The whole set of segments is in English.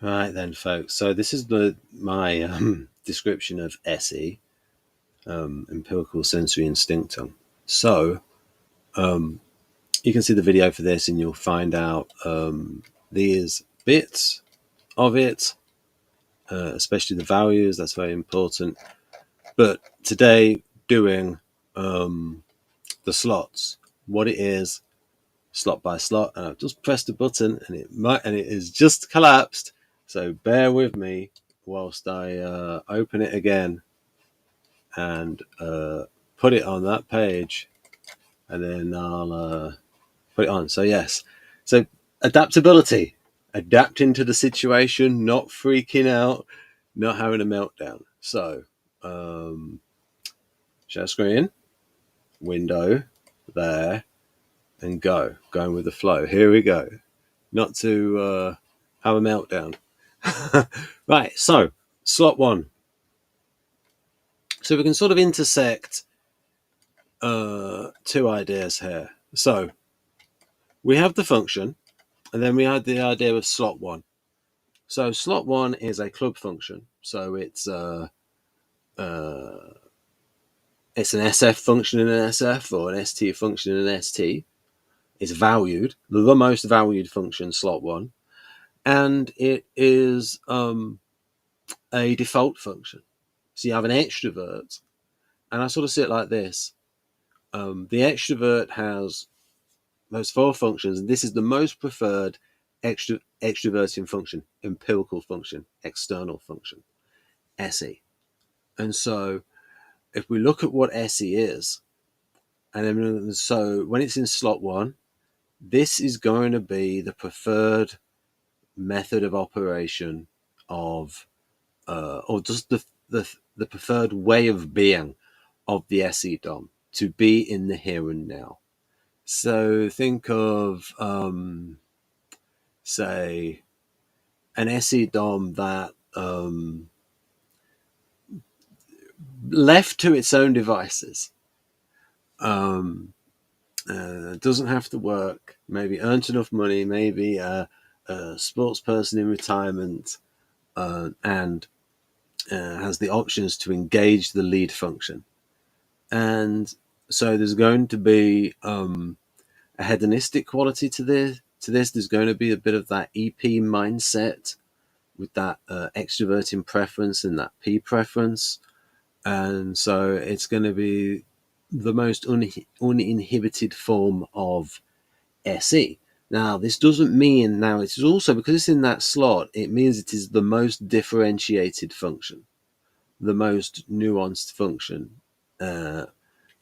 Right then, folks. So this is my description of SE, empirical sensory instinctum. So you can see the video for this, and you'll find out these bits of it, especially the values. That's very important. But today, doing the slots, what it is, slot by slot, and I've just pressed a button, and it is just collapsed. So bear with me whilst I open it again and put it on that page, and then I'll put it on. So yes, so adaptability, adapting to the situation, not freaking out, not having a meltdown. So share screen, window, there, and going with the flow. Here we go. Not to have a meltdown. Right, so slot one. So we can sort of intersect two ideas here. So we have the function, and then we had the idea of slot one. So slot one is a club function. So it's an SF function in an SF, or an ST function in an ST. It's valued, the most valued function, slot one, and it is a default function. So you have an extrovert, and I sort of see it like this. The extrovert has those four functions, and this is the most preferred extroverting function, empirical function, external function, SE. And so if we look at what SE is, and then so when it's in slot one, this is going to be the preferred method of operation of, or just the preferred way of being of the SE DOM, to be in the here and now. So think of, say, an SE DOM that left to its own devices doesn't have to work, maybe earned enough money, maybe a sports person in retirement, and has the options to engage the lead function. And so there's going to be a hedonistic quality to this. There's going to be a bit of that EP mindset with that extroverting preference and that P preference. And so it's going to be the most uninhibited form of SE. Now, this doesn't mean, now it's also, because it's in that slot, it means it is the most differentiated function, the most nuanced function. The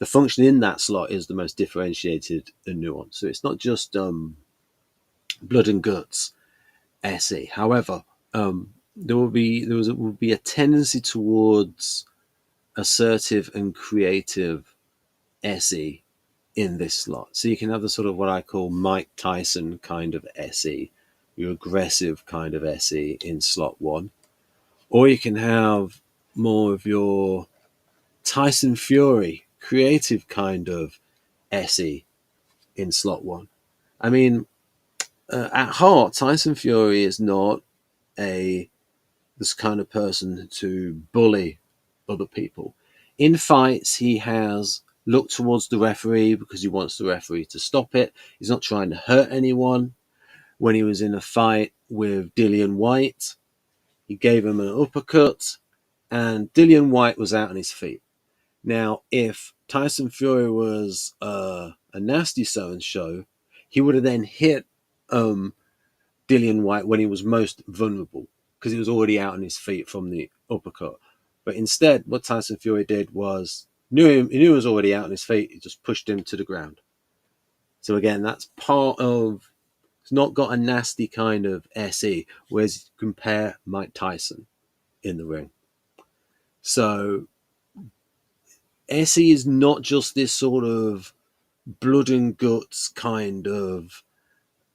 function in that slot is the most differentiated and nuanced. So it's not just blood and guts SE. However, there will be a tendency towards assertive and creative SE in this slot. So you can have the sort of what I call Mike Tyson kind of SE, your aggressive kind of SE in slot one, or you can have more of your Tyson Fury creative kind of SE in slot one. I mean, at heart, Tyson Fury is not this kind of person to bully other people. In fights, he has looked towards the referee because he wants the referee to stop it. He's not trying to hurt anyone. When he was in a fight with Dillian Whyte, he gave him an uppercut, and Dillian Whyte was out on his feet. Now, if Tyson Fury was a nasty so-and-so, he would have then hit Dillian Whyte when he was most vulnerable, because he was already out on his feet from the uppercut. But instead, what Tyson Fury did was, he knew he was already out on his feet, he just pushed him to the ground. So again, that's part of, it's not got a nasty kind of SE, whereas you compare Mike Tyson in the ring. So SE is not just this sort of blood and guts kind of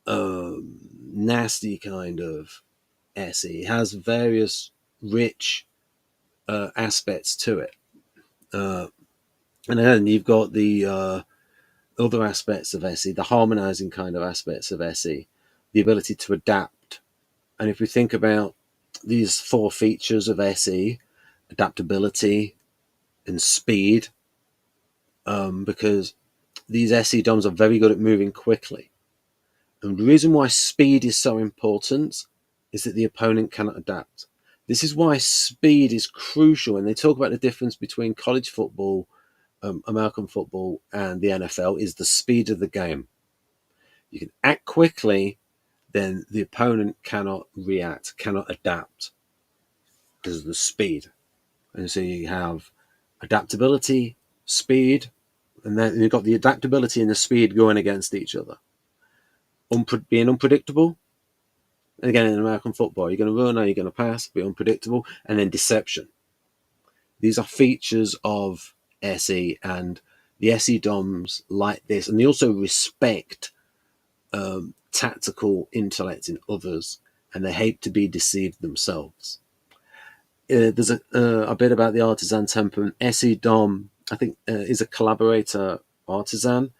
nasty kind of SE. It has various rich aspects to it. And then you've got the other aspects of SE, the harmonizing kind of aspects of SE, the ability to adapt And if we think about these four features of SE, adaptability and speed, because these SE DOMs are very good at moving quickly. And the reason why speed is so important is that the opponent cannot adapt. This is why speed is crucial. And they talk about the difference between college football, American football, and the NFL is the speed of the game. You can act quickly, then the opponent cannot react, cannot adapt because of the speed. And so you have adaptability, speed, and then you've got the adaptability and the speed going against each other. Being unpredictable, and again in American football, you're going to run or you're going to pass, be unpredictable, and then deception. These are features of SE, and the SE DOMs like this, and they also respect tactical intellect in others, and they hate to be deceived themselves. There's a bit about the artisan temperament. SE Dom, I think, is a collaborator artisan.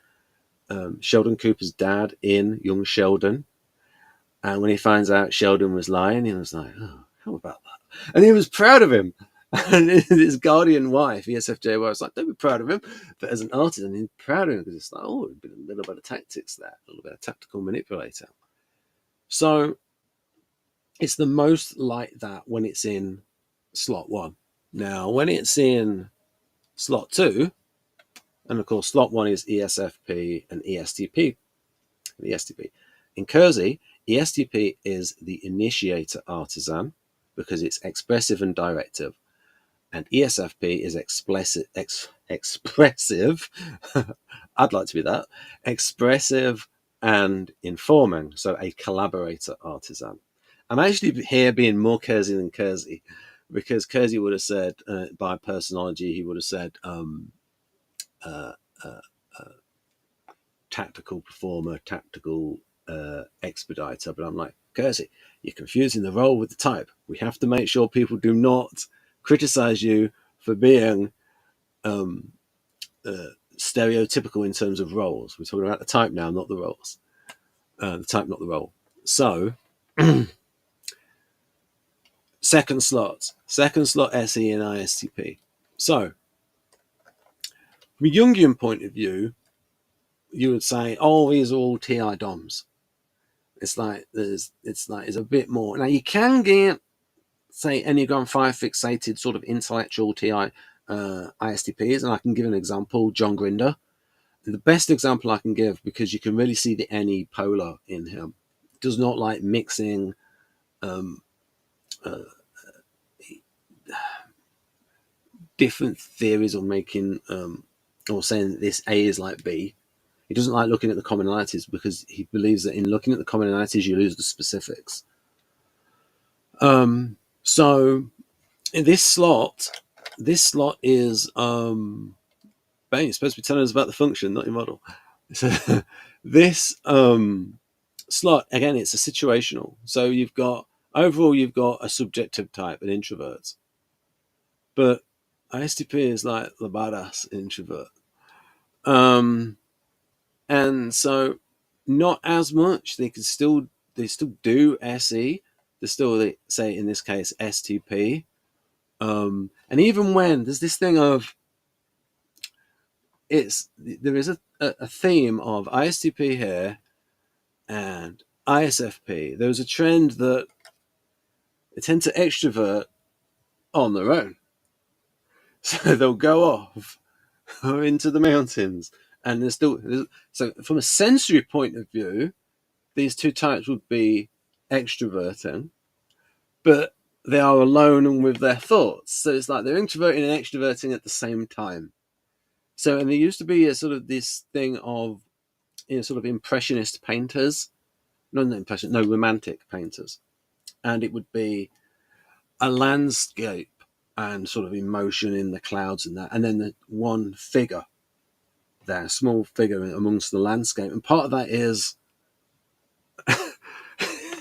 Sheldon Cooper's dad in Young Sheldon. And when he finds out Sheldon was lying, he was like, oh, how about that? And he was proud of him. And his guardian wife, ESFJ, was like, don't be proud of him. But as an artisan, he's proud of him because it's like, oh, a little bit of tactics there, a little bit of tactical manipulator. So it's the most like that when it's in slot 1. Now, when it's in slot 2, and of course, slot 1 is ESFP and ESTP. In Kersey, ESTP is the initiator artisan because it's expressive and directive, and ESFP is expressive. I'd like to be that. Expressive and informing, so a collaborator artisan. I'm actually here being more Kersey than Kersey, because Kersey would have said, by personology, he would have said tactical performer, tactical expediter. But I'm like, Kersey, you're confusing the role with the type. We have to make sure people do not criticize you for being stereotypical in terms of roles. We're talking about the type now, not the roles. The type, not the role. So, second slot SE and ISTP. So, from a Jungian point of view, you would say, oh, these are all TI DOMs. It's a bit more. Now, you can get, say, Enneagram 5 fixated sort of intellectual TI ISTPs, and I can give an example, John Grinder. The best example I can give, because you can really see the NE polar in him, does not like mixing different theories or making or saying that this A is like B. He doesn't like looking at the commonalities because he believes that in looking at the commonalities you lose the specifics. So in this slot is bang, it's supposed to be telling us about the function, not your model. So this slot, again, it's a situational. So you've got a subjective type, an introvert. But ISTP is like the badass introvert. And so not as much. They still do SE. They still say in this case STP. And even when there's this thing of there is a theme of ISTP here and ISFP. There's a trend that they tend to extrovert on their own. So they'll go off into the mountains, and so from a sensory point of view, these two types would be extroverting, but they are alone and with their thoughts. So it's like they're introverting and extroverting at the same time. So, and there used to be a sort of this thing of, sort of impressionist painters, romantic painters, and it would be a landscape and sort of emotion in the clouds and that, and then the one figure there, a small figure amongst the landscape. And part of that is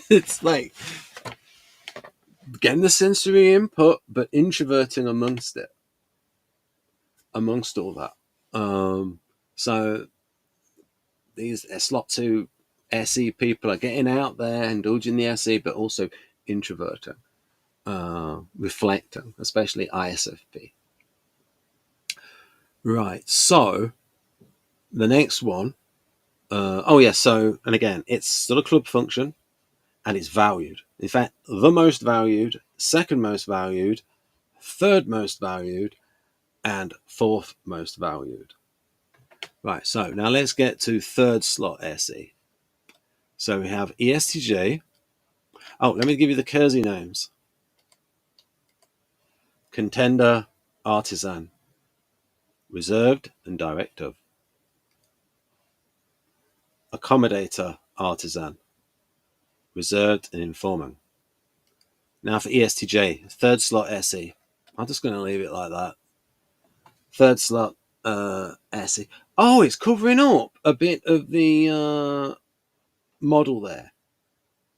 it's like getting the sensory input, but introverting amongst all that. So these slot 2 SE people are getting out there, indulging the SE, but also introverting, reflecting, especially ISFP. Right, so the next one, and again, it's still a club function, and it's valued. In fact, the most valued, second most valued, third most valued, and fourth most valued. Right, so now let's get to third slot SE. So we have ESTJ. Oh, let me give you the Kersey names. Contender, artisan, reserved and directive, accommodator, artisan, reserved and informing. Now for ESTJ, third slot SE. I'm just going to leave it like that. Third slot SE. Oh, it's covering up a bit of the model there.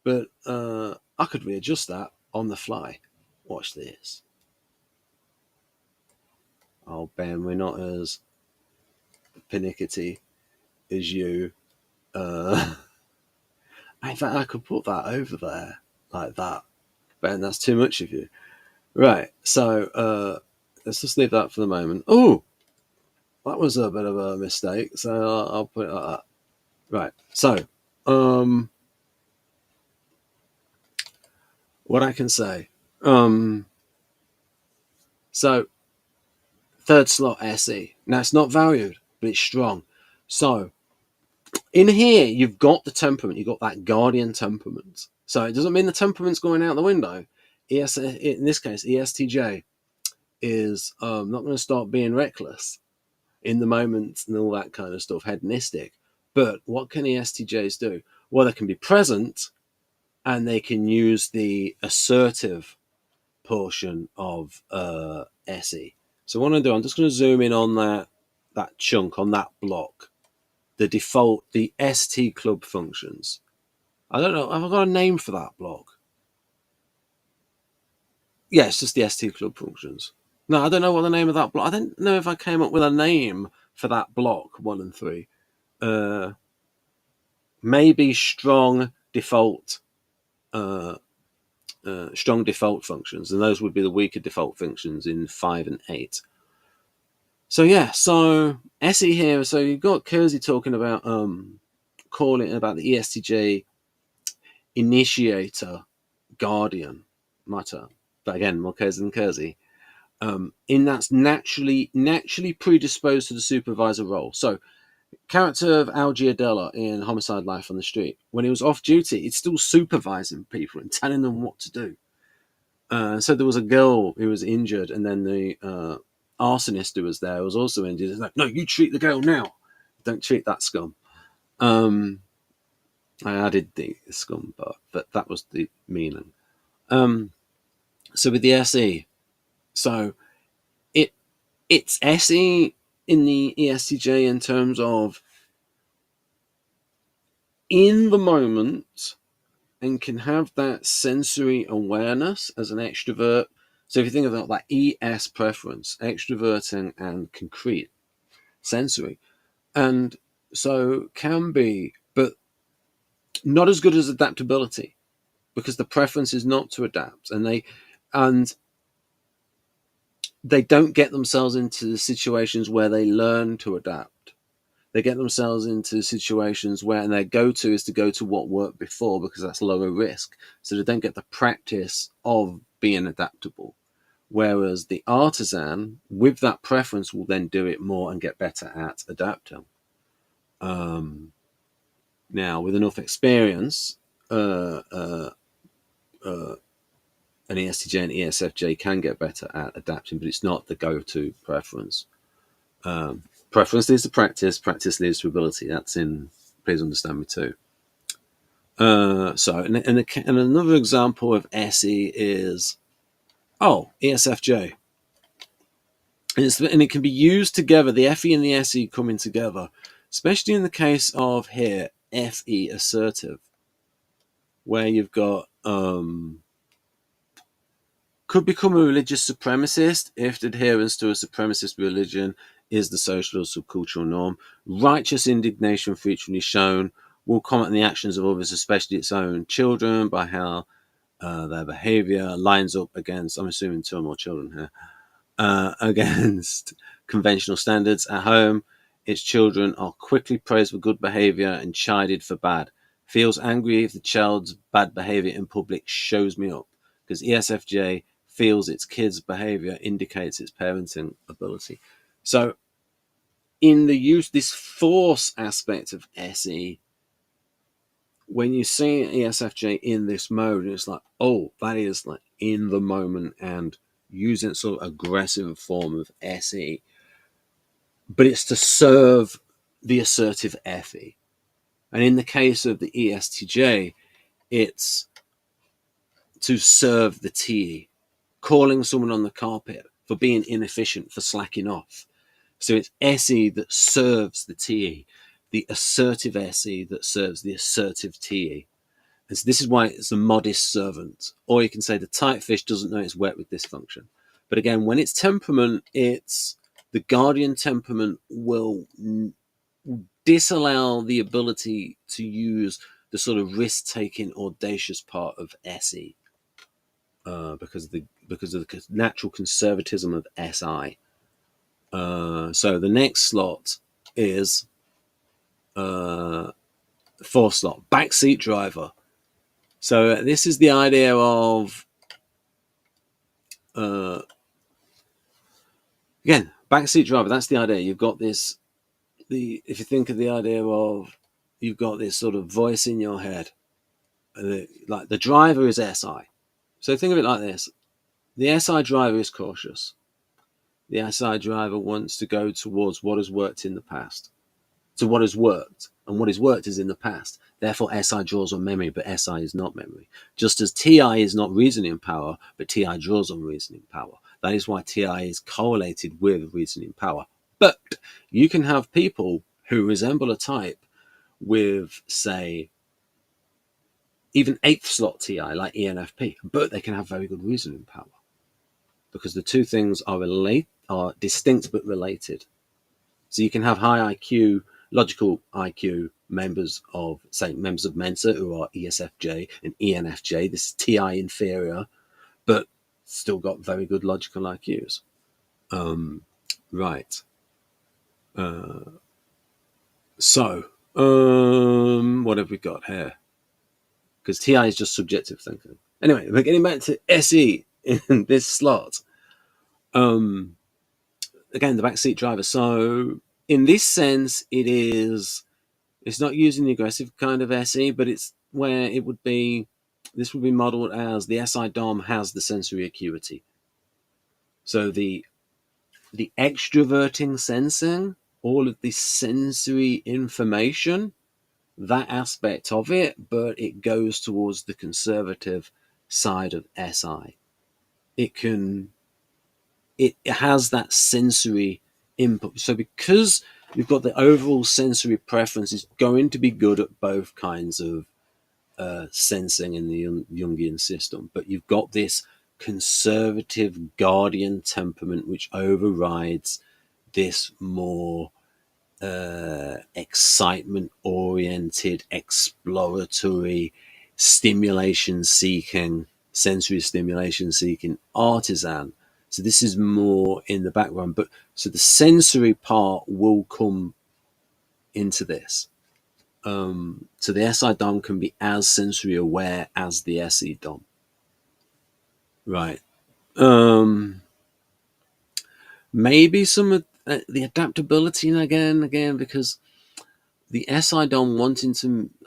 But I could readjust that on the fly. Watch this. Oh, Ben, we're not as pernickety as you. In fact, I could put that over there like that. Ben, that's too much of you. Right, so let's just leave that for the moment. Oh, that was a bit of a mistake, so I'll put it like that. Right, so what I can say. So third slot SE. Now it's not valued, but it's strong. So in here, you've got the temperament. You've got that guardian temperament. So it doesn't mean the temperament's going out the window. In this case, ESTJ is not going to start being reckless in the moment and all that kind of stuff, hedonistic. But what can ESTJs do? Well, they can be present and they can use the assertive portion of SE. So what I'm going to do, I'm just going to zoom in on that chunk, on that block. The default, the ST club functions. I don't know, have I got a name for that block? Yeah, it's just the ST club functions. No, I don't know what the name of that block. I don't know if I came up with a name for that block 1 and 3. Maybe strong default functions, and those would be the weaker default functions in 5 and 8. So yeah, so SE here. So you've got Kersey talking about calling about the ESTJ initiator guardian matter, but again, more Kersey than Kersey. In that's naturally predisposed to the supervisor role. So character of Al Giardella in Homicide: Life on the Street, when he was off duty, it's still supervising people and telling them what to do. So there was a girl who was injured, and then the arsonist who was there was also injured. It's like, no, you treat the girl now. Don't treat that scum. I added the scum part, but that was the meaning. So with the SE, so it's SE in the ESTJ in terms of in the moment and can have that sensory awareness as an extrovert. So if you think about that ES preference, extroverting and concrete, sensory, and so can be, but not as good as adaptability, because the preference is not to adapt, and they don't get themselves into situations where they learn to adapt. They get themselves into situations where their go-to is to go to what worked before, because that's lower risk. So they don't get the practice of being adaptable. Whereas the artisan, with that preference, will then do it more and get better at adapting. Now, with enough experience, an ESTJ and ESFJ can get better at adapting, but it's not the go-to preference. Preference leads to practice, practice leads to ability. That's in Please Understand Me Too. So, and another example of SE is, ESFJ. And it can be used together, the FE and the SE coming together, especially in the case of here, FE assertive, where you've got, could become a religious supremacist if adherence to a supremacist religion is the social or subcultural norm. Righteous indignation frequently shown will comment on the actions of others, especially its own children, by how their behavior lines up against, I'm assuming 2 or more children here, against conventional standards. At home, its children are quickly praised for good behavior and chided for bad. Feels angry if the child's bad behavior in public shows me up, because ESFJ feels its kids' behavior indicates its parenting ability. So in the use, this force aspect of SE, when you see ESFJ in this mode, it's like, oh, that is like in the moment and using sort of aggressive form of SE, but it's to serve the assertive FE. And in the case of the ESTJ, it's to serve the TE, calling someone on the carpet for being inefficient, for slacking off. So it's SE that serves the TE, the assertive SE that serves the assertive TE. And so this is why it's a modest servant. Or you can say the tight fish doesn't know it's wet with dysfunction. But again, when it's temperament, it's the guardian temperament will disallow the ability to use the sort of risk-taking, audacious part of SE because of the natural conservatism of SI. So the next slot is fourth slot, backseat driver. So this is the idea of again, backseat driver. That's the idea. You've got this. If you think of the idea of you've got this sort of voice in your head, like the driver is SI. So think of it like this: the SI driver is cautious. The SI driver wants to go towards what has worked in the past. So what has worked, and what has worked is in the past. Therefore, SI draws on memory, but SI is not memory. Just as TI is not reasoning power, but TI draws on reasoning power. That is why TI is correlated with reasoning power. But you can have people who resemble a type with, say, even 8th slot TI, like ENFP, but they can have very good reasoning power because the two things are distinct but related. So you can have high IQ, logical IQ members of Mensa who are ESFJ and ENFJ. This is TI inferior, but still got very good logical IQs. Right. What have we got here? Because TI is just subjective thinking. Anyway, we're getting back to SE in this slot. Again, the backseat driver. So in this sense, it's not using the aggressive kind of SE, but it's where this would be modeled as the SI DOM has the sensory acuity. So the extroverting sensing, all of the sensory information, that aspect of it, but it goes towards the conservative side of SI. It has that sensory input. So because you've got the overall sensory preference, it's going to be good at both kinds of sensing in the Jungian system. But you've got this conservative guardian temperament which overrides this more excitement-oriented, exploratory, sensory stimulation-seeking artisan. So this is more in the background, but so the sensory part will come into this. So the SI DOM can be as sensory aware as the SE DOM. Right. Maybe some of the adaptability again, because the SI DOM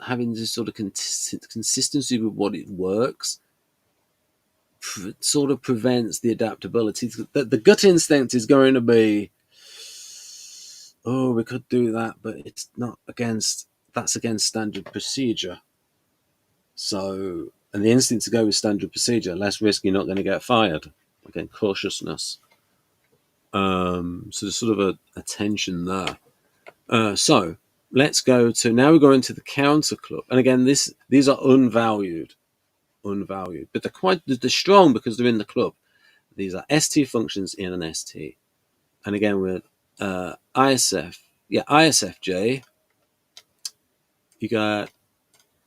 having this sort of consistency with what it works sort of prevents the adaptability. The gut instinct is going to be, oh, we could do that, but it's not that's against standard procedure. So, and the instinct to go with standard procedure, less risk you're not going to get fired. Again, cautiousness. So there's sort of a tension there. So let's go to, now we're going to the counter club. And again, these are unvalued, but they're strong because they're in the club. These are ST functions in an ST. And again, with ISFJ, You got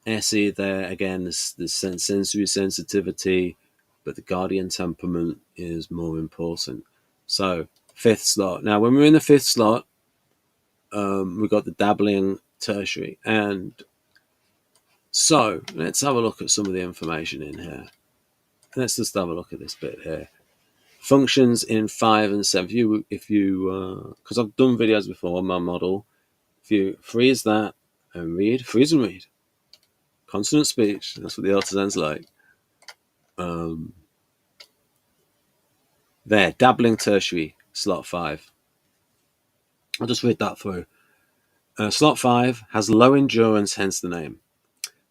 SE there again. The sensory sensitivity, but the guardian temperament is more important. So fifth slot. Now, when we're in the fifth slot, we've got the dabbling tertiary, and so let's have a look at some of the information in here. Let's just have a look at this bit here. Functions in 5 and 7. If you, because I've done videos before on my model, if you freeze that and read, freeze and read, consonant speech. That's what the artisan's like. There, dabbling tertiary, slot 5. I'll just read that through. Slot 5 has low endurance, hence the name.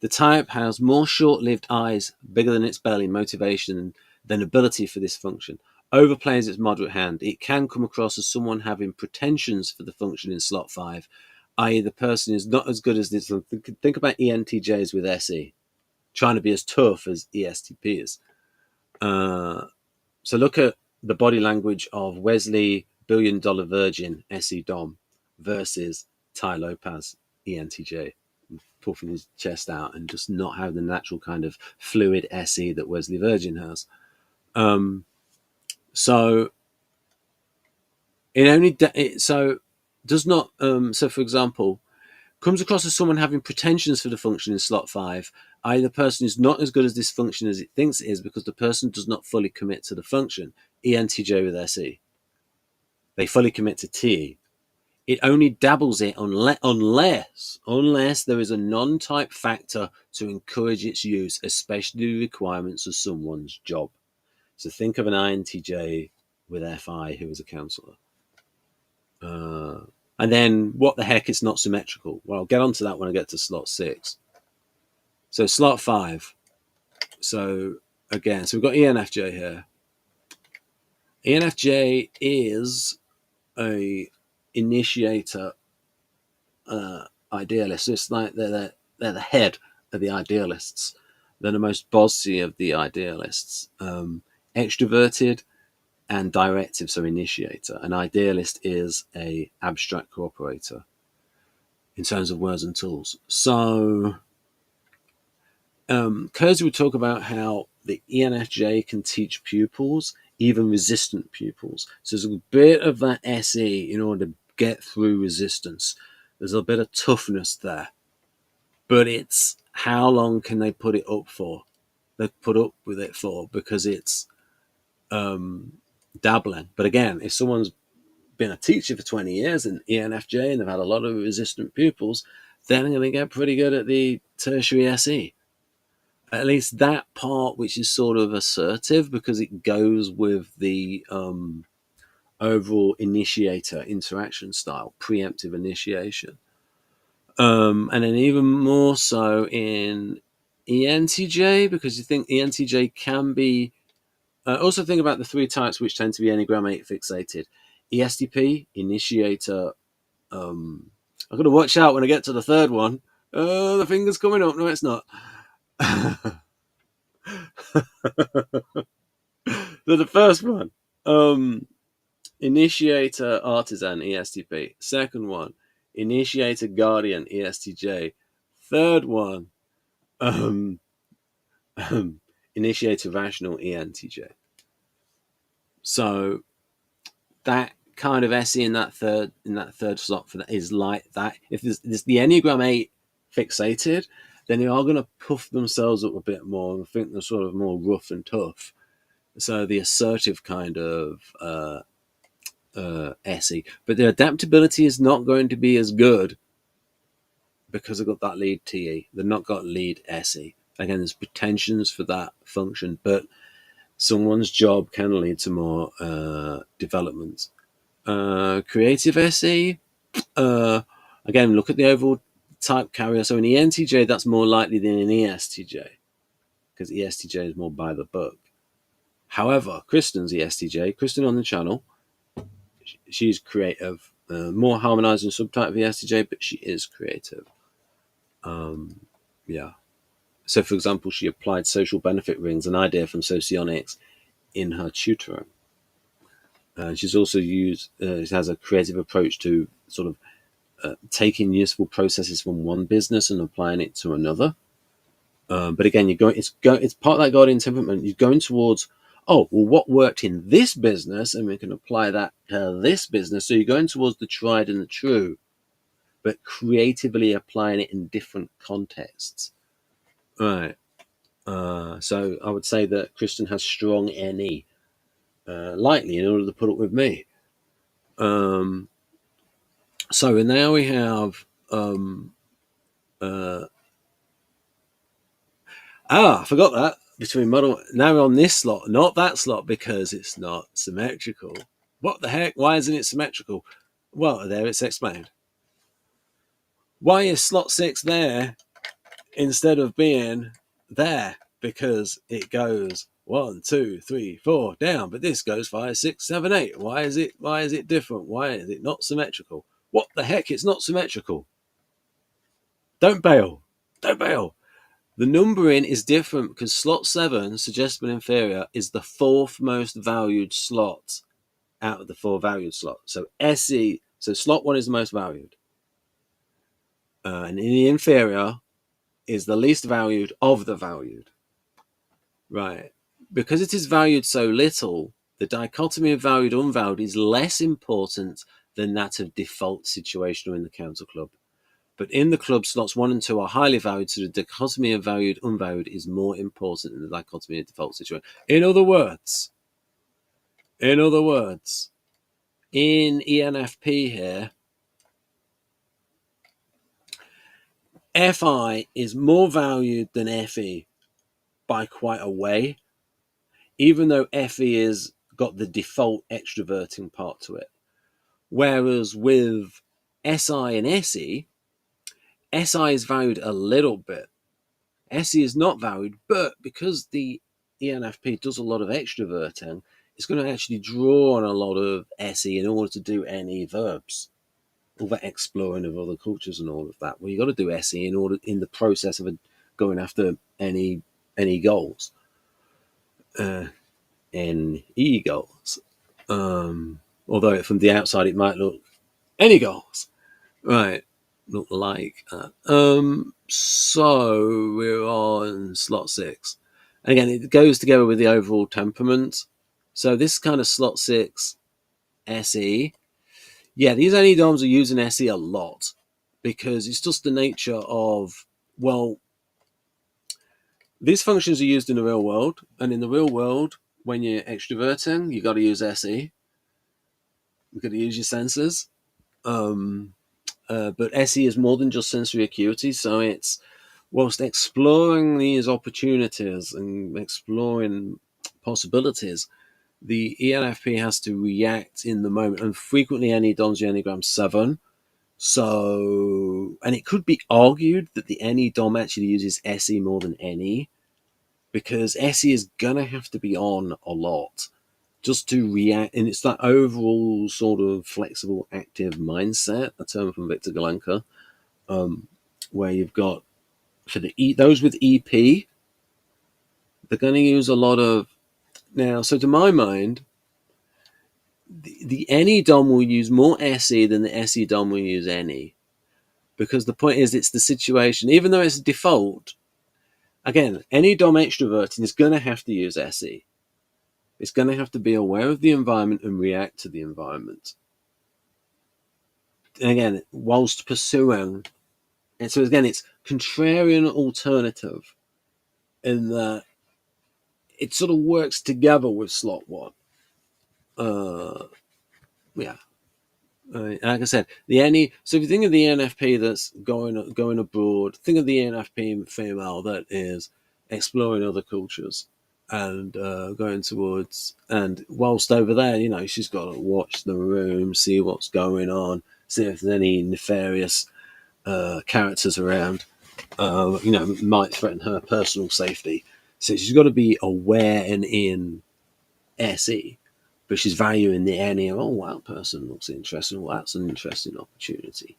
The type has more short-lived eyes, bigger than its belly, motivation than ability for this function. Overplays its moderate hand. It can come across as someone having pretensions for the function in slot 5, i.e. the person is not as good as this. Think about ENTJs with SE, trying to be as tough as ESTP is. So look at the body language of Wesley, $1 billion virgin, SE Dom, versus Ty Lopez, ENTJ, puffing his chest out and just not have the natural kind of fluid SE that Wesley Virgin has. So it only does not. So for example, comes across as someone having pretensions for the function in slot 5. i.e. the person is not as good as this function as it thinks it is because the person does not fully commit to the function. ENTJ with SE. They fully commit to TE. It only dabbles it unless there is a non-type factor to encourage its use, especially the requirements of someone's job. So think of an INTJ with FI who is a counsellor. And then what the heck, it's not symmetrical. Well, I'll get onto that when I get to slot 6. So slot 5. So again, so we've got ENFJ here. ENFJ is a initiator idealist. So it's like they're the head of the idealists. They're the most bossy of the idealists. Extroverted and directive, so initiator. An idealist is a abstract cooperator in terms of words and tools. So Kersey would talk about how the ENFJ can teach pupils, even resistant pupils. So there's a bit of that SE in order to get through resistance. There's a bit of toughness there. But it's how long can they put it up for? They put up with it for because it's dabbling. But again, if someone's been a teacher for 20 years in ENFJ and they've had a lot of resistant pupils, then they're going to get pretty good at the tertiary SE. At least that part, which is sort of assertive because it goes with the overall initiator interaction style, preemptive initiation. And then even more so in ENTJ, because you think ENTJ can be. Also think about the 3 types which tend to be Enneagram 8 fixated. ESTP, initiator. I've got to watch out when I get to the 3rd one. The finger's coming up. No, it's not. So the first one, initiator artisan ESTP. Second one, initiator guardian ESTJ. Third one, initiator rational ENTJ. So that kind of SE in that third slot for that is like that. If there's the Enneagram 8 fixated, then they are going to puff themselves up a bit more and think they're sort of more rough and tough. So the assertive kind of SE, but their adaptability is not going to be as good because they've got that lead TE. They've not got lead SE. Again, there's pretensions for that function, but someone's job can lead to more development. Creative SE, again, look at the overall type carrier. So an ENTJ, that's more likely than an ESTJ because ESTJ is more by the book. However, Kristen's ESTJ, Kristen on the channel, she's creative, more harmonizing subtype of ESTJ, but she is creative. Yeah. So, for example, she applied social benefit rings, an idea from socionics, in her tutoring. She's also has a creative approach to sort of taking useful processes from one business and applying it to another. But again, it's part of that guardian temperament. You're going towards, oh, well, what worked in this business, and we can apply that to this business. So you're going towards the tried and the true, but creatively applying it in different contexts. Right. So I would say that Kristen has strong NE, lightly, in order to put up with me. So now we have I forgot that between model. Now we're on this slot, not that slot, because it's not symmetrical. What the heck? Why isn't it symmetrical? Well, there it's explained. Why is slot 6 there instead of being there? Because it goes 1, 2, 3, 4 down, but this goes 5, 6, 7, 8. Why is it different? Why is it not symmetrical? What the heck? It's not symmetrical. Don't bail. Don't bail. The numbering is different because slot 7, suggestible inferior, is the fourth most valued slot out of the 4 valued slots. So SE, so slot 1 is the most valued. And in the inferior is the least valued of the valued. Right. Because it is valued so little, the dichotomy of valued unvalued is less important than that of default situation or in the counter club. But in the club, slots 1 and 2 are highly valued, so the dichotomy of valued unvalued is more important than the dichotomy of default situation. In other words, in ENFP here, FI is more valued than FE by quite a way, even though FE has got the default extroverting part to it. Whereas with SI and SE, SI is valued a little bit. SE is not valued, but because the ENFP does a lot of extroverting, it's going to actually draw on a lot of SE in order to do any verbs. All that exploring of other cultures and all of that. Well, you got to do SE in the process of going after any goals, NE goals. Although from the outside it might look any goals, right? Look like that. So we're on slot 6. Again, it goes together with the overall temperament. So this kind of slot 6 SE. Yeah, these NE DOMs are using SE a lot because it's just the nature of, well, these functions are used in the real world, and in the real world, when you're extroverting, you got to use SE. You've got to use your senses. But SE is more than just sensory acuity, so it's whilst exploring these opportunities and exploring possibilities, the ENFP has to react in the moment, and frequently NE DOMs the Enneagram 7. So, and it could be argued that the NE DOM actually uses SE more than NE, because SE is going to have to be on a lot just to react. And it's that overall sort of flexible, active mindset, a term from Victor Galenka, where you've got, for those with EP, they're going to use a lot of, now, so to my mind, the NE DOM will use more SE than the SE DOM will use NE. Because the point is, it's the situation, even though it's a default, again, NE DOM extroverting is going to have to use SE. It's going to have to be aware of the environment and react to the environment. And again, whilst pursuing, and so again, it's contrarian alternative in that it sort of works together with slot 1. Yeah. Like I said, the NE. So if you think of the ENFP that's going abroad, think of the ENFP female that is exploring other cultures and going towards. And whilst over there, she's got to watch the room, see what's going on, see if there's any nefarious characters around. Might threaten her personal safety. So she's got to be aware and in SE. But she's valuing the NE. Oh, wow, person looks interesting. Well, that's an interesting opportunity.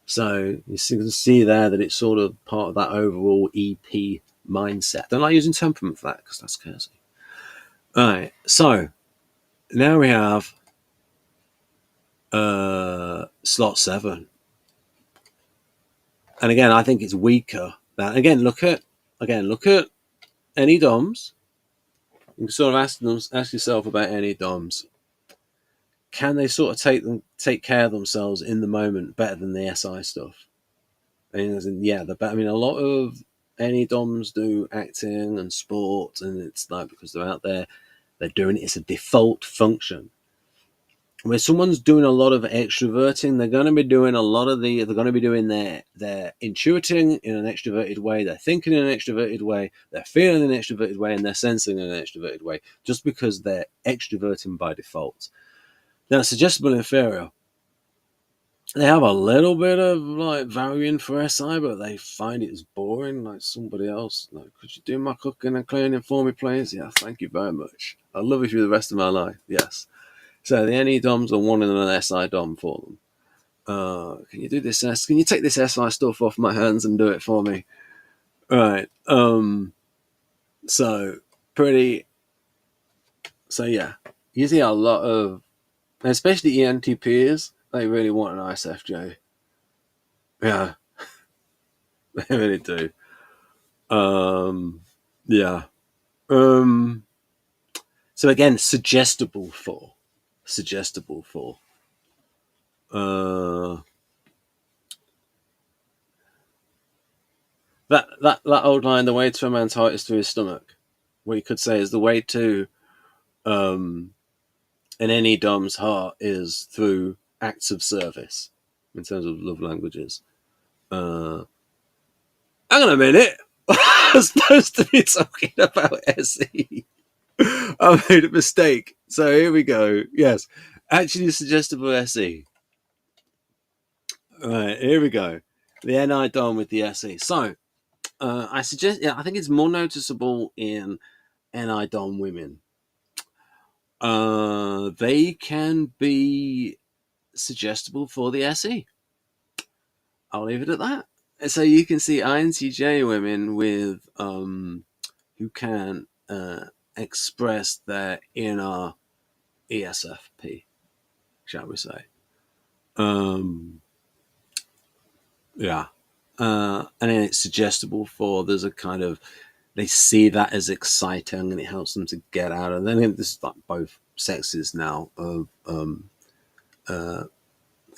So you can see there that it's sort of part of that overall EP mindset. Don't like using temperament for that because that's cursing. All right, so now we have slot 7. And again, I think it's weaker. Now, look at any DOMs. You can sort of ask yourself about any DOMs. Can they sort of take care of themselves in the moment better than the SI stuff? And yeah, I mean, a lot of any DOMs do acting and sport, and it's like because they're out there, they're doing it. It's a default function. Where someone's doing a lot of extroverting, they're going to be doing they're going to be doing their intuiting in an extroverted way, they're thinking in an extroverted way, they're feeling in an extroverted way, and they're sensing in an extroverted way, just because they're extroverting by default. Now, suggestible inferior, they have a little bit of like varying for SI, but they find it as boring, like somebody else. Like, could you do my cooking and cleaning for me, please? Yeah, thank you very much. I'll love you for the rest of my life. Yes. So the NE DOMs are wanting an SI DOM for them. Can you do this? Can you take this SI stuff off my hands and do it for me? Right. So pretty. So yeah, you see a lot of, especially ENTPs. They really want an ISFJ. Yeah, they really do. Yeah. So again, suggestible for. That old line, the way to a man's heart is through his stomach. What you could say is the way to an any dom's heart is through acts of service in terms of love languages. Hang on a minute. I'm supposed to be talking about SE. I made a mistake. So here we go. Yes, actually suggestible SE. All right, here we go. The NI dom with the SE. So I suggest, yeah, I think it's more noticeable in NI dom women. They can be suggestible for the SE. I'll leave it at that. So you can see INTJ women with who can express their inner ESFP, shall we say? Yeah, and then it's suggestible for there's a kind of they see that as exciting and it helps them to get out. And then this is like both sexes now of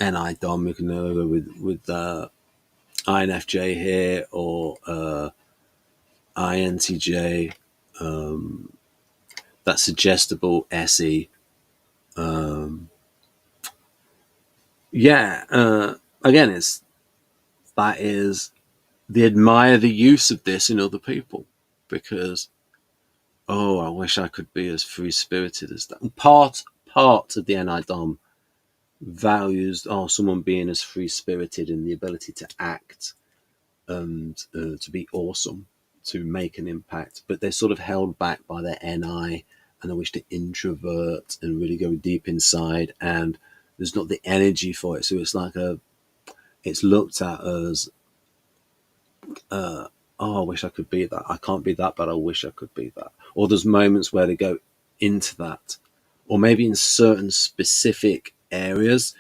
NI Dom. You can go with INFJ here or INTJ. That suggestible SE. Yeah. Again, that is they admire the use of this in other people because I wish I could be as free spirited as that. And part of the NI Dom values someone being as free spirited and the ability to act and to be awesome, to make an impact, but they're sort of held back by their NI and they wish to introvert and really go deep inside, and there's not the energy for it. So it's like it's looked at as I wish I could be that. I can't be that, but I wish I could be that. Or there's moments where they go into that, or maybe in certain specific areas,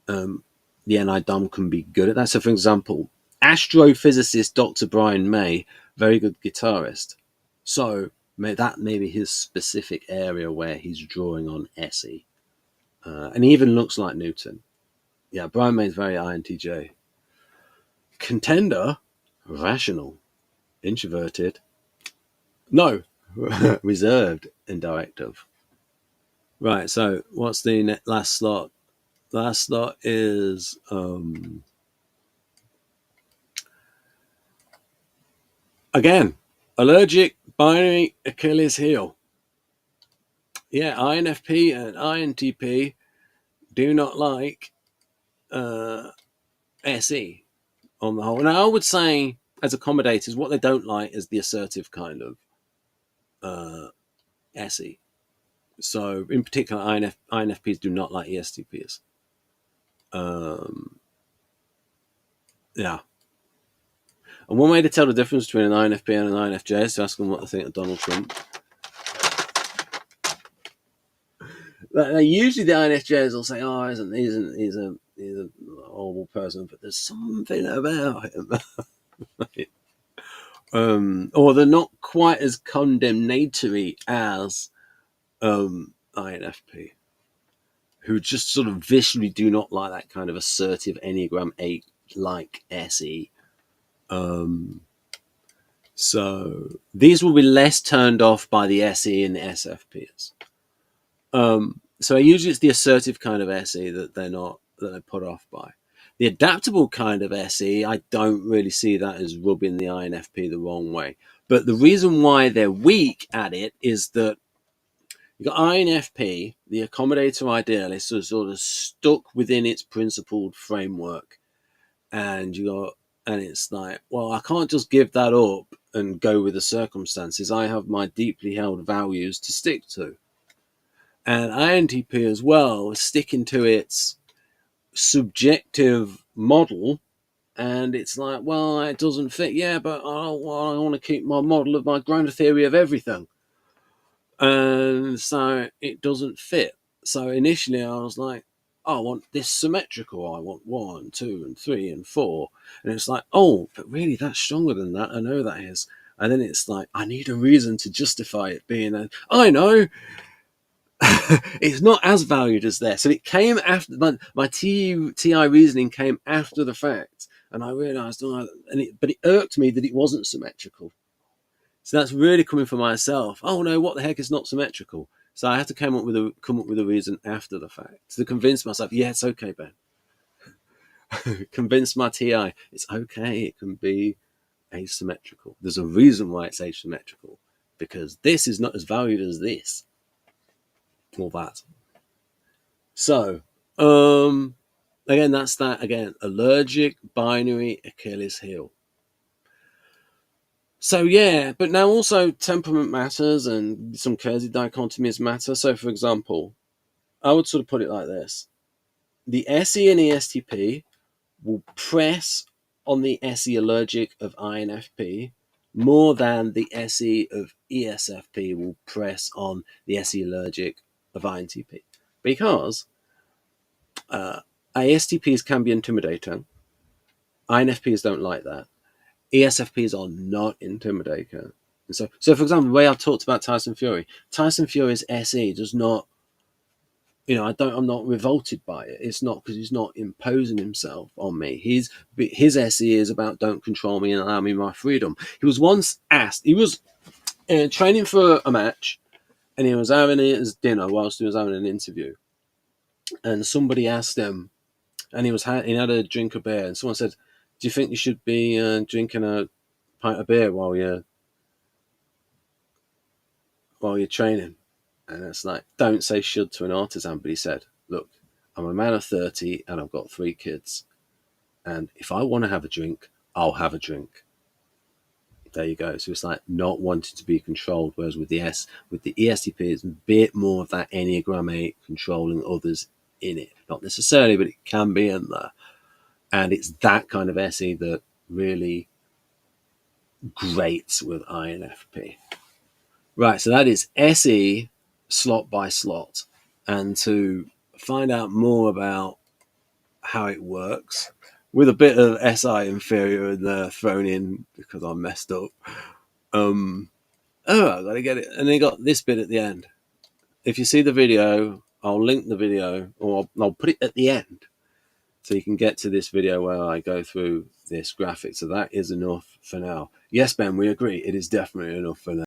the NI Dom can be good at that. So, for example, astrophysicist Dr. Brian May, very good guitarist. So that may be his specific area where he's drawing on SE. And he even looks like Newton. Yeah, Brian May's very INTJ. Contender, rational. Introverted. No, reserved and directive. Right, so what's the last slot? Last slot is again, allergic binary Achilles heel. Yeah, INFP and INTP do not like SE on the whole. Now, I would say, as accommodators, what they don't like is the assertive kind of SE. So, in particular, INFPs do not like ESTPs. Yeah. And one way to tell the difference between an INFP and an INFJ is to ask them what they think of Donald Trump. Usually the INFJs will say, "Oh, he's a horrible person, but there's something about him. Or they're not quite as condemnatory as INFP, who just sort of viscerally do not like that kind of assertive Enneagram 8 like SE. So these will be less turned off by the SE and the SFPs. So usually it's the assertive kind of SE that they're put off by. The adaptable kind of SE, I don't really see that as rubbing the INFP the wrong way. But the reason why they're weak at it is that you've got INFP, the accommodator idealist, is sort of stuck within its principled framework. And it's like, well, I can't just give that up and go with the circumstances. I have my deeply held values to stick to. And INTP as well is sticking to its subjective model, and it's like, well, it doesn't fit. Yeah, but I want to keep my model of my ground theory of everything, and so it doesn't fit. So initially I was like, I want this symmetrical. I want 1, 2, and 3, and 4, and it's like, oh, but really that's stronger than that. I know that is. And then it's like, I need a reason to justify it being I know. It's not as valued as there. So it came after my TI reasoning came after the fact, and I realised, but it irked me that it wasn't symmetrical. So that's really coming from myself. Oh no, what the heck is not symmetrical? So I had to come up with a reason after the fact to convince myself, yeah, it's okay, Ben. Convince my TI, it's okay. It can be asymmetrical. There's a reason why it's asymmetrical, because this is not as valued as this. All that. So, again, that's that. Again, allergic, binary, Achilles heel. So, yeah, but now also temperament matters and some Kersey dichotomies matter. So, for example, I would sort of put it like this. The SE and ESTP will press on the SE allergic of INFP more than the SE of ESFP will press on the SE allergic of INTP. Because ISTPs can be intimidating. INFPs don't like that. ESFPs are not intimidating. So for example, the way I've talked about Tyson Fury's SE does not, I'm not revolted by it. It's not because he's not imposing himself on me. His SE is about don't control me and allow me my freedom. He was once asked, he was training for a match, and he was having his dinner whilst he was having an interview. And somebody asked him, and he had a drink of beer, and someone said, "Do you think you should be drinking a pint of beer while you're training?" And it's like, don't say should to an artisan. But he said, "Look, I'm a man of 30 and I've got 3 kids, and if I want to have a drink, I'll have a drink." There you go. So it's like not wanting to be controlled, whereas with the ESTP, it's a bit more of that Enneagram 8 controlling others in it. Not necessarily, but it can be in there. And it's that kind of SE that really grates with INFP. Right, so that is SE slot by slot. And to find out more about how it works, with a bit of SI inferior in there thrown in because I messed up. I gotta get it. And they got this bit at the end. If you see the video, I'll link the video, or I'll put it at the end, so you can get to this video where I go through this graphic. So that is enough for now. Yes, Ben, we agree. It is definitely enough for now.